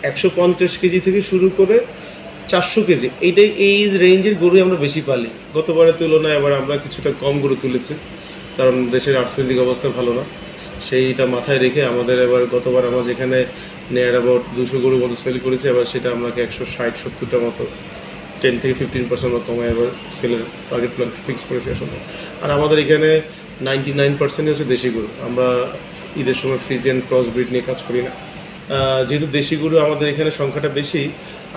150 KG থেকে শুরু করে 400 কেজি এই রেঞ্জের গরুই আমরা বেশি পালি। গতবারের তুলনায় এবার আমরা কিছুটা কম গরু তুলেছি, কারণ দেশের অর্থনৈতিক অবস্থা ভালো না। সেইটা মাথায় রেখে আমাদের এবার গতবার আমরা যেখানে নিয়ার অ্যাবাউট 200 গরুর মতো সেল করেছি, এবার সেটা আমাকে 160-70টা মতো 10-15% আমরা কমায় এবার সেলের টার্গেট প্ল্যান ফিক্স করেছি আসলে। আর আমাদের এখানে 99% হচ্ছে দেশি গরু। আমরা ঈদের সময় ফ্রিজিয়ান ক্রস ব্রিড নিয়ে কাজ করি না। যেহেতু দেশি গরু আমাদের এখানে সংখ্যাটা বেশি,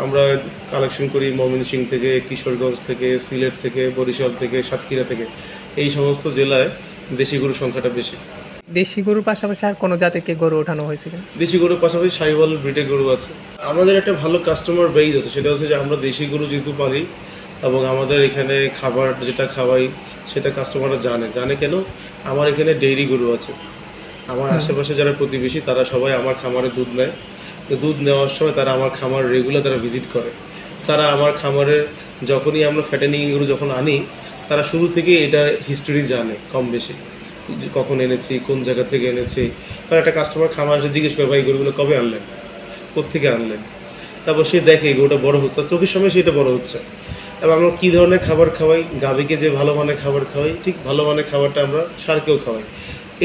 আমরা কালেকশন করি ময়মনসিংহ থেকে, কিশোরগঞ্জ থেকে, সিলেট থেকে, বরিশাল থেকে, সাতক্ষীরা থেকে। এই সমস্ত জেলায় দেশি গরুর সংখ্যাটা বেশি। দেশি গরুর পাশাপাশি আর কোনো জাতের কি গরু ওঠানো হয়েছে কিনা? দেশি গরুর পাশাপাশি সাহিওয়াল ব্রিডের গরু আছে। আমাদের একটা ভালো কাস্টমার বেস আছে, সেটা হচ্ছে যে আমরা দেশি গরু যেহেতু পালি এবং আমাদের এখানে খাবার যেটা খাওয়াই সেটা কাস্টমাররা জানে কেন? আমার এখানে ডেইরি গরু আছে। আমার আশেপাশে যারা প্রতিবেশী তারা সবাই আমার খামারে দুধ নেয়। তো দুধ নেওয়ার সময় তারা আমার খামার রেগুলার তারা ভিজিট করে। তারা আমার খামারে যখনই আমরা ফ্যাটেনিং গরু যখন আনি, তারা শুরু থেকে এটা হিস্টোরি জানে কম বেশি, যে কখন এনেছি, কোন জায়গা থেকে এনেছি। কারণ একটা কাস্টমার খামার এসে জিজ্ঞেস করে, ভাই গরুগুলো কবে আনলেন, কোত্থেকে আনলেন? তারপর সে দেখে গরুটা বড় হচ্ছে, তার চোখের সামনে সেটা বড় হচ্ছে। এবং আমরা কী ধরনের খাবার খাওয়াই, গাভীকে যে ভালো মানের খাবার খাওয়াই, ঠিক ভালো মানের খাবারটা আমরা ষাঁড়কেও খাওয়াই।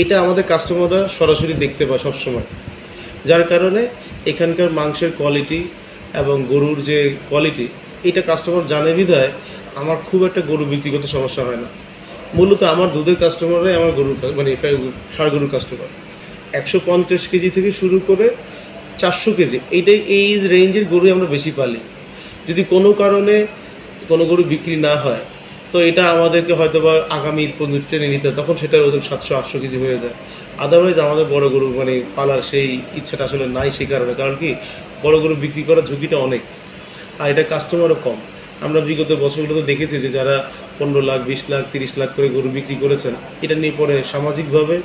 এটা আমাদের কাস্টমাররা সরাসরি দেখতে পায় সবসময়, যার কারণে এখানকার মাংসের কোয়ালিটি এবং গরুর যে কোয়ালিটি এটা কাস্টমার জানে বিধায় আমার খুব একটা গরু বিক্রি করতে সমস্যা হয় না। মূলত আমার দুধের কাস্টমাররাই আমার গরুর মানে ষাঁড় গরুর কাস্টমার। 150 কেজি থেকে শুরু করে 400 কেজি এই রেঞ্জের গরুই আমরা বেশি পালি। যদি কোনো কারণে কোনো গরু বিক্রি না হয়, তো এটা আমাদেরকে হয়তো বা আগামী ঈদ পর্যন্ত টেনে নিতে হয়, তখন সেটার ওজন 700-800 কেজি হয়ে যায়। আদারওয়াইজ আমাদের বড় গরু মানে পালার সেই ইচ্ছাটা আসলে নাই সেই কারণে। কারণ কি, বড় গরু বিক্রি করার ঝুঁকিটা অনেক, আর এটা কাস্টমারও কম। আমরা বিগত বছরগুলোতে দেখেছি যে যারা 15 লাখ, 20 লাখ, 30 লাখ করে গরু বিক্রি করেছেন, এটা নিয়ে পরে সামাজিকভাবে,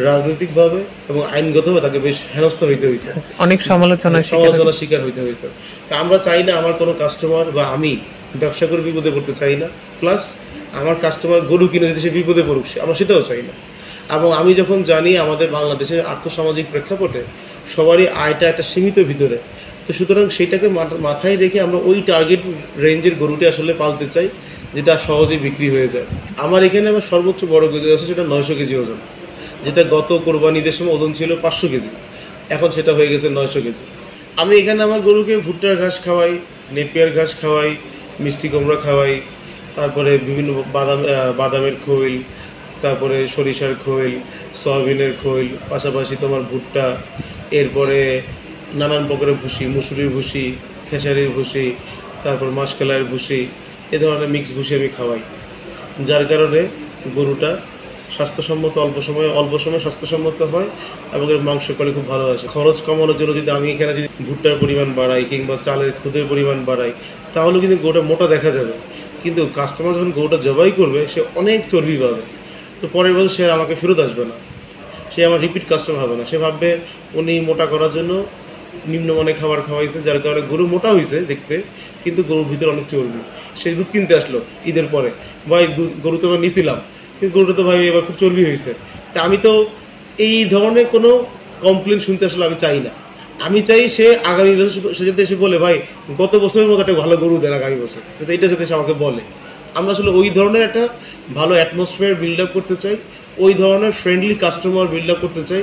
রাজনৈতিকভাবে এবং আইনগতভাবে তাকে বেশ হেনস্থা হইতে হয়েছে, অনেক সমালোচনার শিকার হইতে হয়েছে। তা আমরা চাই না আমার কোনো কাস্টমার বা আমি ব্যবসা করে বিপদে পড়তে চাই না, প্লাস আমার কাস্টমার গরু কিনে যদি সে বিপদে পড়ুক আমরা সেটাও চাই না। এবং আমি যখন জানি আমাদের বাংলাদেশের আর্থসামাজিক প্রেক্ষাপটে সবারই আয়টা একটা সীমিত ভিতরে, তো সুতরাং সেইটাকে মাথায় রেখে আমরা ওই টার্গেট রেঞ্জের গরুটি আসলে পালতে চাই, যেটা সহজেই বিক্রি হয়ে যায়। আমার এখানে আমার সর্বোচ্চ বড় গরু আছে, সেটা 900 কেজি ওজন, যেটা গত কোরবানিদের সময় ওজন ছিল 500 কেজি, এখন সেটা হয়ে গেছে 900 কেজি। আমি এখানে আমার গরুকে ভুট্টার ঘাস খাওয়াই, নেপিয়ার ঘাস খাওয়াই, মিষ্টি কুমড়া খাওয়াই, তারপরে বিভিন্ন বাদামের খৈল, তারপরে সরিষার খৈল, সয়াবিনের খৈল, পাশাপাশি তোমার ভুট্টা, এরপরে নানান প্রকারের ভুসি, মুসুরির ভুসি, খেসারির ভুসি, তারপর মাসকলাইয়ের ভুসি, এ ধরনের মিক্স ভুসি আমি খাওয়াই। যার কারণে গরুটা স্বাস্থ্যসম্মত, অল্প সময় স্বাস্থ্যসম্মত হয় এবং এর মাংস করে খুব ভালো আসে। খরচ কমানোর জন্য যদি আমি এখানে যদি ভুট্টার পরিমাণ বাড়াই কিংবা চালের খুদের পরিমাণ বাড়াই, তাহলে কিন্তু গরুটা মোটা দেখা যাবে, কিন্তু কাস্টমার যখন গরুটা জবাই করবে সে অনেক চর্বি পাবে, তো পরের বছর সে আমাকে ফেরত আসবে না, সে আমার রিপিট কাস্টমার হবে না। সে ভাববে উনি মোটা করার জন্য নিম্নমানের খাবার খাওয়াইছে, যার কারণে গরু মোটা হয়েছে দেখতে, কিন্তু গরুর ভিতরে অনেক চর্বি। সেই দুধ কিনতে আসলো ঈদের পরে, ভাই গরু তো এবার নিয়েছিলাম, কিন্তু গরুটা তো ভাই এবার খুব চর্বি হয়েছে। তা আমি তো এই ধরনের কোনো কমপ্লেন শুনতে আসলে আমি চাই না। আমি চাই সে আগামী বছর সে যাতে এসে বলে, ভাই গত বছরের মতো একটা ভালো গরু দেন আগামী বছর, যাতে এটা যাতে সে আমাকে বলে। আমরা আসলে ওই ধরনের একটা ভালো অ্যাটমসফিয়ার বিল্ড আপ করতে চাই, ওই ধরনের ফ্রেন্ডলি কাস্টমার বিল্ড আপ করতে চাই।